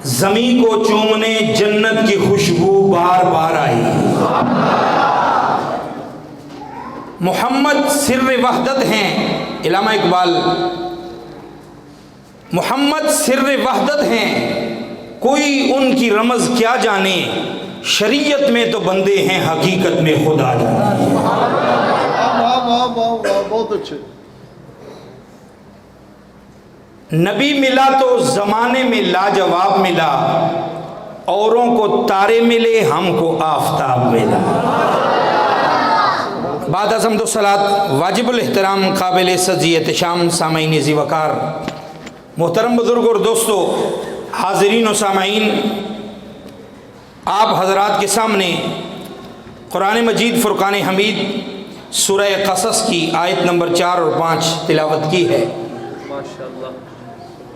زمین کو چومنے جنت کی خوشبو بار بار آئی۔ محمد سر وحدت ہیں، علامہ اقبال، محمد سر وحدت ہیں، کوئی ان کی رمز کیا جانے، شریعت میں تو بندے ہیں حقیقت میں خدا جانے۔ بہت اچھے۔ نبی ملا تو زمانے میں لاجواب ملا، اوروں کو تارے ملے ہم کو آفتاب ملا۔ بعد از حمد و صلاۃ واجب الاحترام قابل عزت احتشام سامعین ذی وقار، محترم بزرگ اور دوستو، حاضرین و سامعین، آپ حضرات کے سامنے قرآن مجید فرقان حمید سورہ قصص کی آیت نمبر 4 اور 5 تلاوت کی ہے۔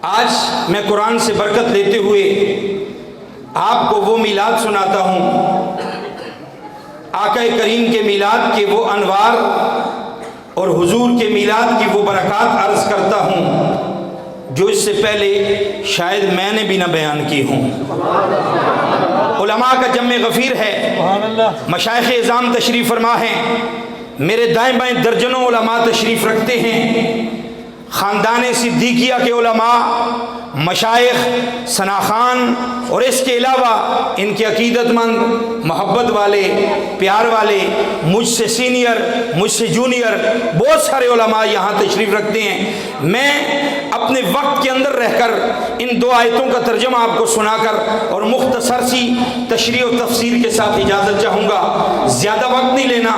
آج میں قرآن سے برکت لیتے ہوئے آپ کو وہ میلاد سناتا ہوں، آقا کریم کے میلاد کے وہ انوار اور حضور کے میلاد کی وہ برکات عرض کرتا ہوں جو اس سے پہلے شاید میں نے بھی نہ بیان کی ہوں۔ علماء کا جمع غفیر ہے، مشائخ اعظام تشریف فرما ہیں، میرے دائیں بائیں درجنوں علماء تشریف رکھتے ہیں، خاندان صدیقیہ کے علماء، مشائخ، ثناخان اور اس کے علاوہ ان کے عقیدت مند، محبت والے، پیار والے، مجھ سے سینئر، مجھ سے جونیئر، بہت سارے علماء یہاں تشریف رکھتے ہیں۔ میں اپنے وقت کے اندر رہ کر ان 2 آیتوں کا ترجمہ آپ کو سنا کر اور مختصر سی تشریح و تفسیر کے ساتھ اجازت چاہوں گا، زیادہ وقت نہیں لینا،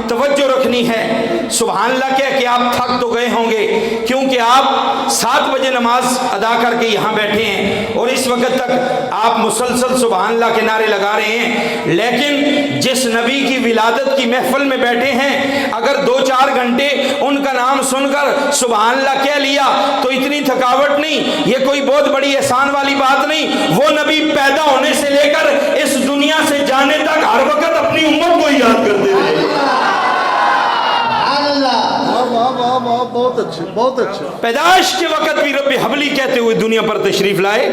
توجہ رکھنی ہے۔ سبحان اللہ کہہ کہ آپ تھک تو گئے ہوں گے کیونکہ آپ 7 بجے نماز ادا کر کے یہاں بیٹھے ہیں اور اس وقت تک آپ مسلسل سبحان اللہ کے نعرے لگا رہے ہیں، لیکن جس نبی کی ولادت کی محفل میں بیٹھے ہیں اگر 2-4 گھنٹے ان کا نام سن کر سبحان اللہ کہہ لیا تو اتنی تھکاوٹ نہیں، یہ کوئی بہت بڑی احسان والی بات نہیں۔ وہ نبی پیدا ہونے سے لے کر اس دنیا سے جانے تک ہر وقت اپنی امت کو یاد کرتے رہے۔ بہت اچھے، بہت اچھے۔ پیدائش کے وقت بھی رب حبلی کہتے ہوئے دنیا پر تشریف لائے،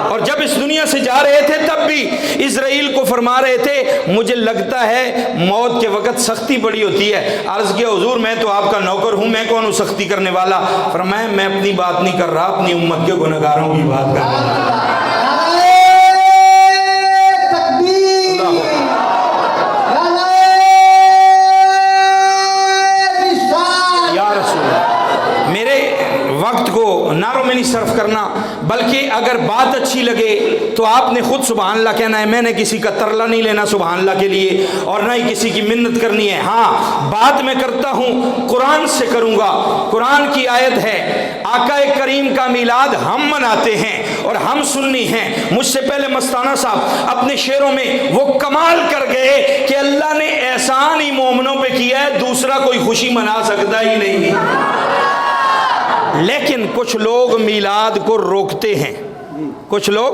اور جب اس دنیا سے جا رہے تھے تب بھی اسرائیل کو فرما رہے تھے مجھے لگتا ہے موت کے وقت سختی بڑی ہوتی ہے۔ عرض کیا حضور میں تو آپ کا نوکر ہوں، میں کون ہوں سختی کرنے والا؟ فرمایا میں اپنی بات نہیں کر رہا، اپنی امت کے گنہگاروں کی بات کر رہا ہوں۔ نعروں میں نہیں صرف کرنا، بلکہ اگر بات اچھی لگے تو آپ نے خود سبحان اللہ کہنا ہے، میں نے کسی کا ترلا نہیں لینا سبحان اللہ کے لیے اور نہ ہی کسی کی منت کرنی ہے۔ ہاں بات میں کرتا ہوں قرآن سے کروں گا۔ قرآن کی آیت ہے، آقا کریم کا میلاد ہم مناتے ہیں اور ہم سنی ہیں۔ مجھ سے پہلے مستانہ صاحب اپنے شعروں میں وہ کمال کر گئے کہ اللہ نے احسان ہی مومنوں پہ کیا ہے، دوسرا کوئی خوشی منا سکتا ہی نہیں۔ لیکن کچھ لوگ میلاد کو روکتے ہیں، کچھ لوگ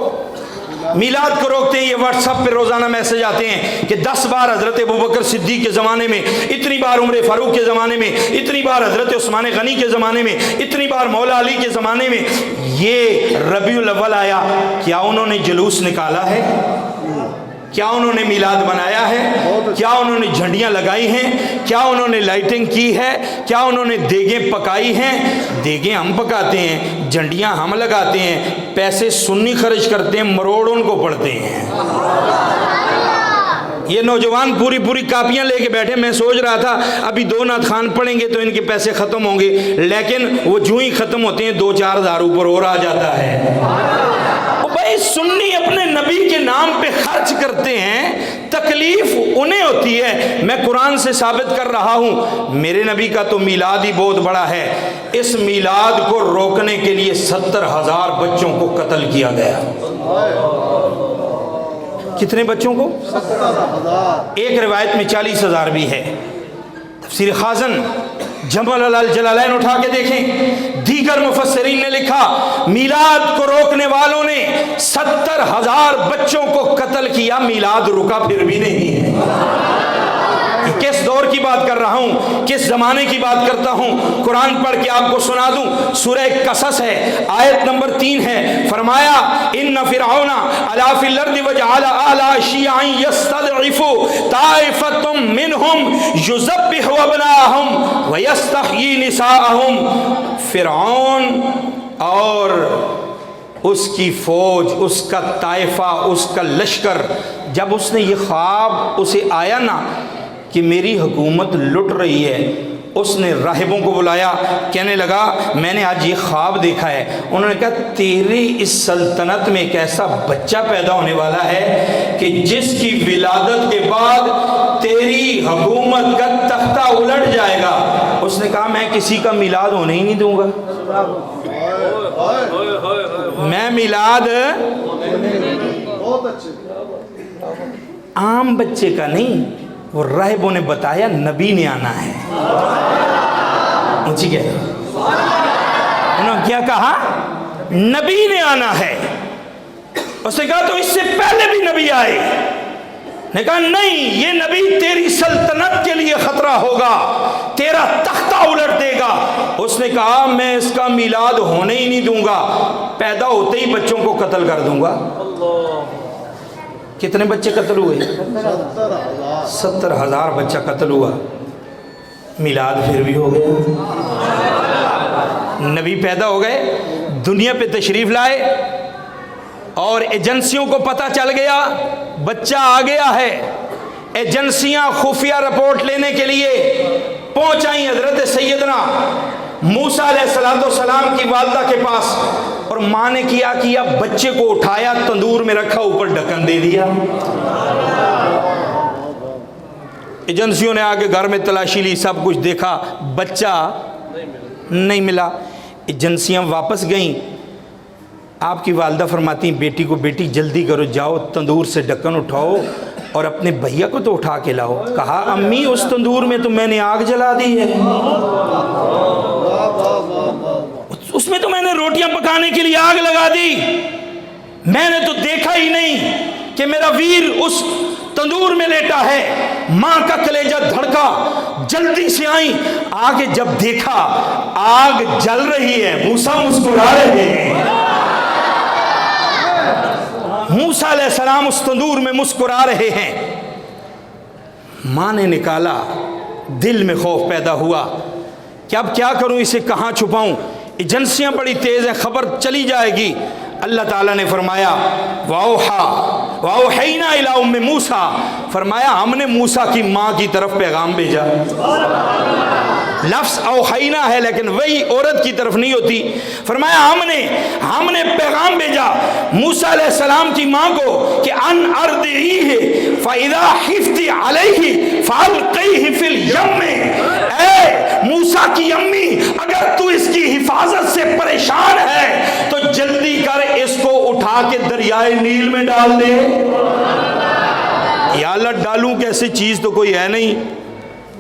میلاد کو روکتے ہیں۔ یہ واٹس ایپ پہ روزانہ میسج آتے ہیں کہ 10 بار حضرت ابوبکر صدیق کے زمانے میں، اتنی بار عمر فاروق کے زمانے میں، اتنی بار حضرت عثمان غنی کے زمانے میں، اتنی بار مولا علی کے زمانے میں یہ ربیع الاول آیا، کیا انہوں نے جلوس نکالا ہے؟ کیا انہوں نے میلاد بنایا ہے؟ کیا انہوں نے جھنڈیاں لگائی ہیں؟ کیا انہوں نے لائٹنگ کی ہے؟ کیا انہوں نے دیگیں پکائی ہیں؟ دیگیں ہم پکاتے ہیں، جھنڈیاں ہم لگاتے ہیں، پیسے سنی خرچ کرتے ہیں، مروڑ ان کو پڑھتے ہیں۔ یہ نوجوان پوری کاپیاں لے کے بیٹھے، میں سوچ رہا تھا ابھی 2 نعت خوان پڑھیں گے تو ان کے پیسے ختم ہوں گے، لیکن وہ جو ہی ختم ہوتے ہیں 2-4 ہزار اوپر اور آ جاتا ہے۔ بھائی سنی اپنے نبی کے نام پہ خرچ کرتے ہیں، تکلیف انہیں ہوتی ہے۔ میں قرآن سے ثابت کر رہا ہوں میرے نبی کا تو میلاد ہی بہت بڑا ہے۔ اس میلاد کو روکنے کے لیے 70,000 بچوں کو قتل کیا گیا۔ کتنے بچوں کو؟ 70,000۔ ایک روایت میں 40,000 بھی ہے۔ تفسیر خازن جمال الجلالین اٹھا کے دیکھیں، دیگر مفسرین نے لکھا میلاد کو روکنے والوں نے 70,000 بچوں کو قتل کیا، میلاد رکا پھر بھی نہیں ہے۔ کس دور کی بات کر رہا ہوں، کس زمانے کی بات کرتا ہوں، قرآن پڑھ کے آپ کو سنا دوں۔ سورہ قصص ہے، آیت نمبر 3 ہے، فرمایا ان فرعون علا فی الارض وجعل اہلہا شیعا یستضعف طائفۃ منہم یذبح ابناءہم ویستحیی نساءہم. فرعون اور اس کی فوج، اس کا طائفہ، اس کا لشکر، جب اس نے یہ خواب اسے آیا نا کہ میری حکومت لٹ رہی ہے، اس نے راہبوں کو بلایا، کہنے لگا میں نے آج یہ خواب دیکھا ہے. انہوں نے کہا تیری اس سلطنت میں ایک ایسا بچہ پیدا ہونے والا ہے کہ جس کی ولادت کے بعد تیری حکومت کا تختہ الٹ جائے گا. اس نے کہا میں کسی کا میلاد ہونے ہی نہیں دوں گا، میں میلاد بہت اچھے. عام بچے کا نہیں. وہ راہبوں نے بتایا نبی نے آنا ہے. اونچی کہہ انہوں نے کیا کہا؟ نبی نے آنا ہے. اس نے کہا تو اس سے پہلے بھی نبی آئے. نے کہا نہیں، یہ نبی تیری سلطنت کے لیے خطرہ ہوگا، تیرا تختہ الٹ دے گا. اس نے کہا میں اس کا میلاد ہونے ہی نہیں دوں گا، پیدا ہوتے ہی بچوں کو قتل کر دوں گا. کتنے بچے قتل ہوئے؟ 70,000 بچہ قتل ہوا. میلاد پھر بھی ہو گیا، نبی پیدا ہو گئے، دنیا پہ تشریف لائے، اور ایجنسیوں کو پتہ چل گیا بچہ آ گیا ہے. ایجنسیاں خفیہ رپورٹ لینے کے لیے پہنچائیں حضرت سیدنا موسیٰ علیہ السلام کی والدہ کے پاس، اور ماں نے کیا بچے کو اٹھایا، تندور میں رکھا، اوپر ڈھکن دے دیا. ایجنسیوں نے آگے گھر میں تلاشی لی، سب کچھ دیکھا، بچہ نہیں ملا. ایجنسیاں واپس گئیں. آپ کی والدہ فرماتی ہیں بیٹی کو بیٹی جلدی کرو، جاؤ تندور سے ڈھکن اٹھاؤ اور اپنے بھیا کو تو اٹھا کے لاؤ. کہا امی اس تندور میں تو میں نے آگ جلا دی ہے، اس میں تو میں نے روٹیاں پکانے کے لیے آگ لگا دی، میں نے تو دیکھا ہی نہیں کہ میرا ویر اس تندور میں لیٹا ہے. ماں کا کلیجہ دھڑکا، جلدی سے آئیں. آگے جب دیکھا آگ جل رہی ہے، موسیٰ مسکرا رہے ہیں. موسیٰ علیہ السلام اس تندور میں مسکرا رہے ہیں. ماں نے نکالا، دل میں خوف پیدا ہوا کہ اب کیا کروں، اسے کہاں چھپاؤں. ایجنسیاں بڑی تیز ہیں، خبر چلی جائے گی. اللہ تعالیٰ نے فرمایا وَأَوْحَيْنَا إِلَىٰ أُمِّ مُوسَىٰ، فرمایا ہم نے موسیٰ کی ماں کی طرف پیغام بھیجا. لفظ اوحینا ہے لیکن وہی عورت کی طرف نہیں ہوتی. فرمایا ہم نے پیغام بھیجا موسیٰ علیہ السلام کی ماں کو کہ ان ارضعیہ فاذا خفت علیہ فالقیہ فی الیم. اے موسیٰ کی امی، اگر تو اس کی حفاظت سے پریشان ہے تو جلدی کر اس کو اٹھا کے دریائے نیل میں ڈال دے. یا اللہ ڈالوں کیسے، چیز تو کوئی ہے نہیں،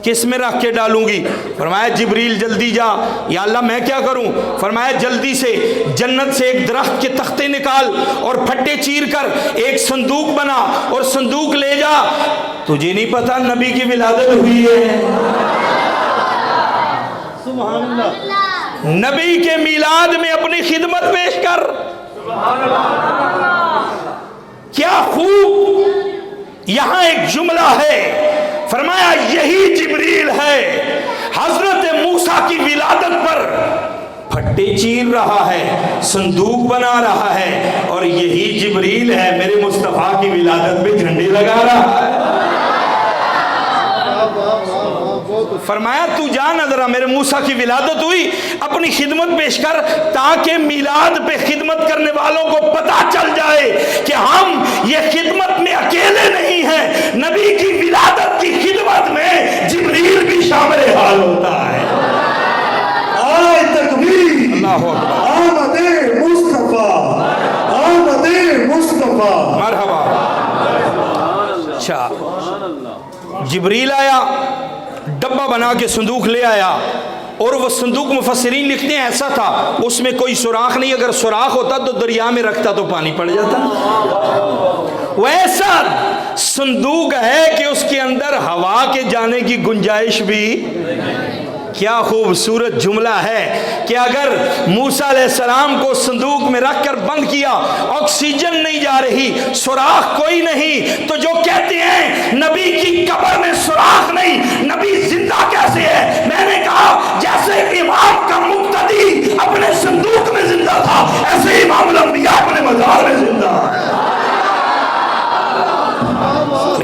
کس میں رکھ کے ڈالوں گی؟ فرمایا جبریل جلدی جا. یا اللہ میں کیا کروں؟ فرمایا جلدی سے جنت سے ایک درخت کے تختے نکال اور پھٹے چیر کر ایک صندوق بنا اور صندوق لے جا. تجھے نہیں پتا نبی کی ولادت ہوئی ہے؟ سبحان اللہ. نبی کے میلاد میں اپنی خدمت پیش کر. کیا خوب یہاں ایک جملہ ہے، فرمایا یہی جبریل ہے حضرت موسیٰ کی ولادت پر پھٹے چیر رہا ہے، صندوق بنا رہا ہے، اور یہی جبریل ہے میرے مصطفیٰ کی ولادت پہ جھنڈے لگا رہا ہے. فرمایا تو جانا ذرا، میرے موسیٰ کی ولادت ہوئی، اپنی خدمت پیش کر تاکہ میلاد پہ خدمت کرنے والوں کو پتہ چل جائے کہ ہم یہ خدمت میں اکیلے نہیں ہیں، نبی کی ولادت کی خدمت میں جبریل بھی شامل حال ہوتا ہے. آئے تکبیر، اللہ اکبر، آمد مصطفیٰ، آمد مصطفیٰ. مرحبا. اچھا جبریل آیا، ڈبہ بنا کے صندوق لے آیا، اور وہ صندوق مفسرین لکھتے ہیں ایسا تھا اس میں کوئی سوراخ نہیں، اگر سوراخ ہوتا تو دریا میں رکھتا تو پانی پڑ جاتا. ویسا صندوق ہے کہ اس کے اندر ہوا کے جانے کی گنجائش بھی. کیا خوبصورت جملہ ہے کہ اگر موسیٰ علیہ السلام کو صندوق میں رکھ کر بند کیا، آکسیجن نہیں جا رہی، سوراخ کوئی نہیں، تو جو کہتے ہیں نبی کی قبر میں سوراخ نہیں، نبی زندہ کیسے ہے؟ میں نے کہا جیسے امام کا مقتدی اپنے صندوق میں زندہ تھا، ایسے امام الانبیاء اپنے مزار میں زندہ ہے۔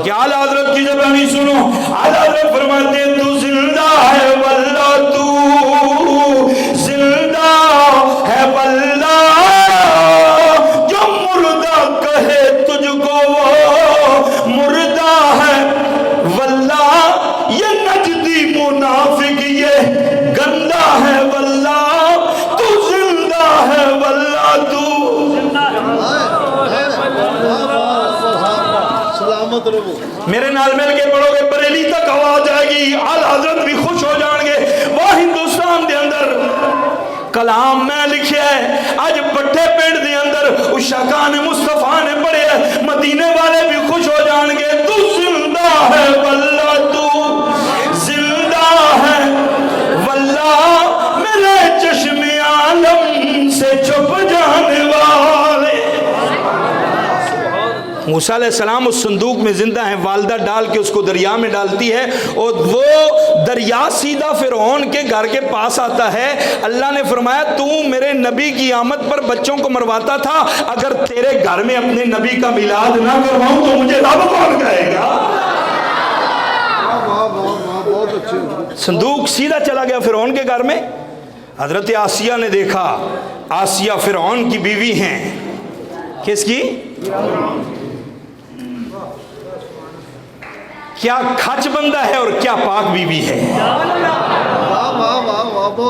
کہ اعلیٰ حضرت کی زبانی سنو، اعلیٰ حضرت فرماتے ہیں تو زندہ ہے واللہ، تو زندہ ہے واللہ، جو مردہ کہے تجھ کو وہ مردہ ہے واللہ، یہ نجدی منافق یہ گندہ ہے واللہ، تو زندہ ہے واللہ، تو میرے نال مل کے پڑھو گے بریلی تک آواز آئے گی، اعلیٰ حضرت بھی خوش ہو جان گے۔ وہ ہندوستان دے اندر کلام میں لکھے ہے، آج بٹھے پنڈ دے اندر اشاقان مصطفیٰ نے پڑھے ہے، مدینے والے بھی خوش ہو جان گے۔ تو زندہ ہے واللہ، تو زندہ ہے واللہ، میرے چشم عالم سے چھپ جانے والے۔ موسیٰ علیہ السلام اس صندوق میں زندہ ہیں، والدہ ڈال کے اس کو دریا میں ڈالتی ہے اور وہ دریا سیدھا فرعون کے گھر کے پاس آتا ہے۔ اللہ نے فرمایا تو میرے نبی کی آمد پر بچوں کو مرواتا تھا، اگر تیرے گھر میں اپنے نبی کا میلاد نہ کرواؤں تو مجھے رب کون کہے گا؟ صندوق سیدھا چلا گیا فرعون کے گھر میں۔ حضرت آسیہ نے دیکھا، آسیہ فرعون کی بیوی ہیں، کس کی؟ کیا کھچ بندہ ہے اور کیا پاک بیوی ہے۔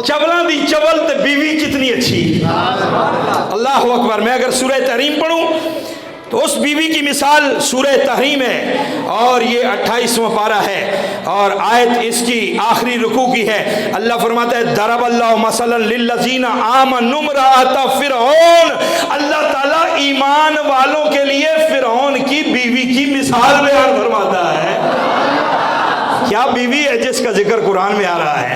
چولاں دی چول تے بیوی کتنی اچھی۔ اللہ اکبر۔ میں اگر سورہ تحریم پڑھوں تو اس بیوی کی مثال سورہ تحریم ہے اور یہ 28واں پارہ ہے اور آیت اس کی آخری رکوع کی ہے۔ اللہ فرماتا ہے ضرب اللہ مثلا للذین آمنوا امرأۃ فرعون، اللہ تعالیٰ ایمان والوں کے لیے فرعون کی بیوی کی مثال بیان فرماتا ہے۔ کیا بیوی ہے جس کا ذکر قرآن میں آ رہا ہے؟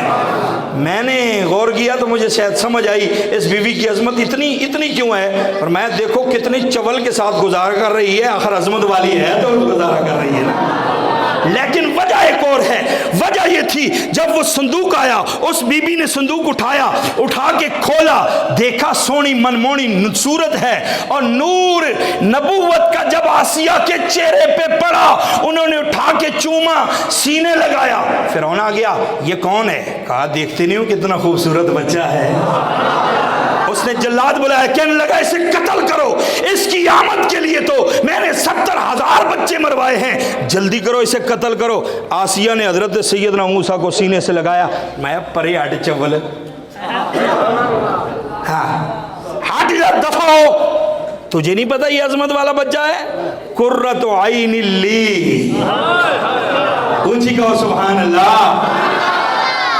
میں نے غور کیا تو مجھے شاید سمجھ آئی اس بیوی کی عظمت اتنی کیوں ہے، اور میں دیکھو کتنی چول کے ساتھ گزارا کر رہی ہے، آخر عظمت والی ہے تو گزارا کر رہی ہے نا۔ لیکن وجہ ایک اور ہے، وجہ یہ تھی جب وہ صندوق آیا، اس بی بی نے صندوق اٹھا کے کھولا، دیکھا سونی منمونی صورت ہے اور نور نبوت کا جب آسیہ کے چہرے پہ پڑا، انہوں نے اٹھا کے چوما، سینے لگایا۔ فرعون آ گیا، یہ کون ہے؟ کہا دیکھتے نہیں ہو کتنا خوبصورت بچہ ہے۔ اس نے جلاد بلایا، کہنے لگا اسے قتل کرو، اس کی آمد کے لیے تو میں نے 70,000 بچے مروائے ہیں، جلدی کرو اسے قتل کرو۔ آسیہ نے حضرت سیدنا موسیٰ کو سینے سے لگایا، میں پرے ہٹ چول، ہٹ جا دفع ہو، تجھے نہیں پتا یہ عظمت والا بچہ ہے؟ قرۃ عین لی، اونچی کہو سبحان اللہ۔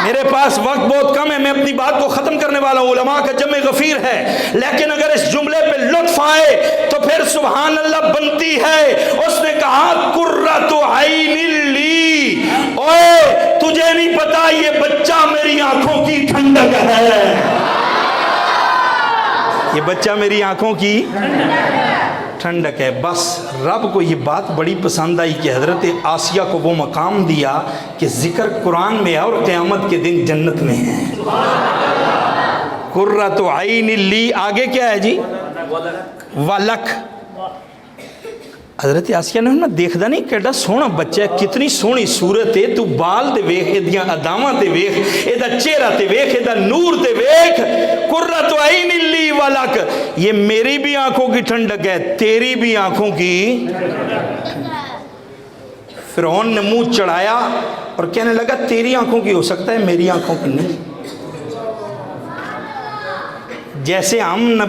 میرے پاس وقت بہت کم ہے، میں اپنی بات کو ختم کرنے والا ہوں، علماء کا جمع غفیر ہے، لیکن اگر اس جملے پہ لطف آئے تو پھر سبحان اللہ بنتی ہے۔ اس نے کہا قرۃ عین لی، اوے تجھے نہیں پتا یہ بچہ میری آنکھوں کی ٹھنڈک ہے، یہ بچہ میری آنکھوں کی ٹھنڈک ہے۔ بس رب کو یہ بات بڑی پسند آئی کہ حضرت آسیہ کو وہ مقام دیا کہ ذکر قرآن میں ہے اور قیامت کے دن جنت میں ہے۔ قرۃ عین لی، آگے کیا ہے جی؟ ولک۔ حضرت آسیہ نے دیکھدا نہیں کیڑا سونا بچہ ہے، کتنی سونی صورت ہے، تو بال تے ویکھ، ایدیاں اداواں تے ویکھ، ایدا چہرہ تے ویکھ، ایدا نور تے ویکھ۔ قرۃ عین لی ولک، یہ میری بھی آنکھوں کی ٹھنڈک ہے، تیری بھی آنکھوں کی۔ فرعون نے منہ چڑھایا اور کہنے لگا تیری آنکھوں کی ہو سکتا ہے، میری آنکھوں کی نہیں۔ جیسے ہم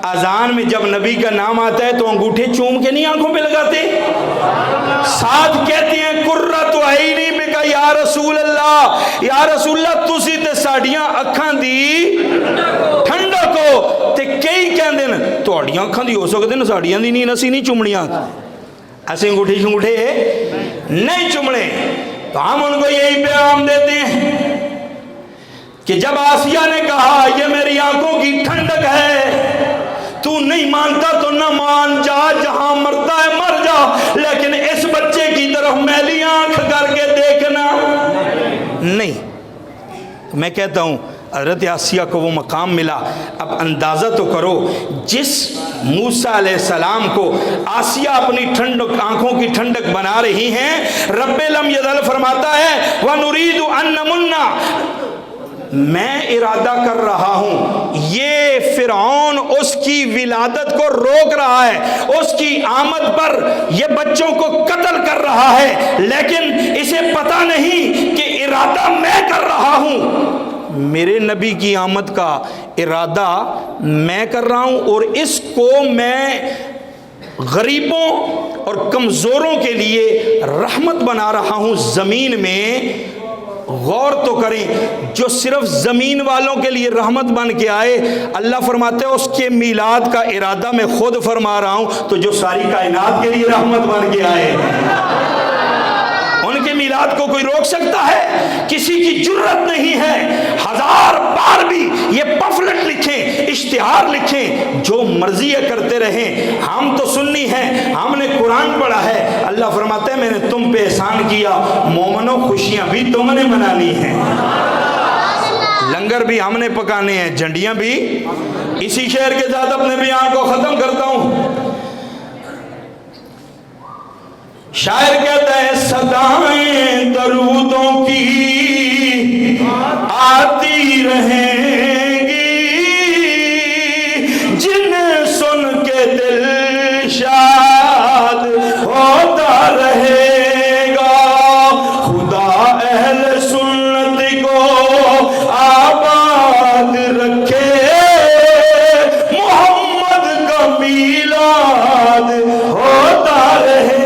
اذان میں جب نبی کا نام آتا ہے تو انگوٹھے چوم کے نہیں آنکھوں پہ لگاتے، ساتھ کہتے ہیں قرۃ عینی بک یا رسول اللہ، یا رسول اللہ تسی تے ساڈیاں اکھاں دی ٹھنڈک ہو، تے کئی کہندے نے تہاڈیاں اکھاں دی ہو سکدے نے، ساڈیاں دی نہیں، اسی نہیں چومڑیاں، ایسے انگوٹھے نہیں چومنے۔ تو ہم ان کو یہی پیغام دیتے ہیں کہ جب آسیہ نے کہا یہ میری آنکھوں کی ٹھنڈک ہے، تو نہیں مانتا تو نہ مان جا، جہاں مرتا ہے مر جا، لیکن اس بچے کی طرف میلی آنکھ کر کے دیکھنا نہیں۔ میں کہتا ہوں حضرت آسیہ کو وہ مقام ملا۔ اب اندازہ تو کرو، جس موسیٰ علیہ السلام کو آسیہ اپنی آنکھوں کی ٹھنڈک بنا رہی ہیں، رب لم یزل فرماتا ہے وَنُرِيدُ أَن نَمُنَّ، میں ارادہ کر رہا ہوں۔ یہ فرعون اس کی ولادت کو روک رہا ہے، اس کی آمد پر یہ بچوں کو قتل کر رہا ہے، لیکن اسے پتہ نہیں کہ ارادہ میں کر رہا ہوں۔ میرے نبی کی آمد کا ارادہ میں کر رہا ہوں، اور اس کو میں غریبوں اور کمزوروں کے لیے رحمت بنا رہا ہوں زمین میں۔ غور تو کریں، جو صرف زمین والوں کے لیے رحمت بن کے آئے، اللہ فرماتے ہیں اس کے میلاد کا ارادہ میں خود فرما رہا ہوں، تو جو ساری کائنات کے لیے رحمت بن کے آئے، ان کے میلاد کو کوئی روک سکتا ہے؟ کسی کی جرت نہیں ہے۔ ہزار بار بھی یہ پفلٹ لکھیں، اشتہار لکھیں، جو مرضی کرتے رہیں، ہم تو سنی ہیں، ہم نے قرآن پڑھا ہے۔ اللہ فرماتے ہیں میں نے تم پہ احسان کیا، مومنوں خوشیاں بھی تم نے منانی ہیں، لنگر بھی ہم نے پکانے ہیں، جھنڈیاں بھی۔ اسی شعر کے ساتھ اپنے بیان کو ختم کرتا ہوں۔ شاعر کہتا ہے صدائیں درودوں کی آتی رہیں گی، جنہیں سن کے دل شاد ہوتا رہے گا، خدا اہل سنت کو آباد رکھے، محمد کا میلاد ہوتا رہے۔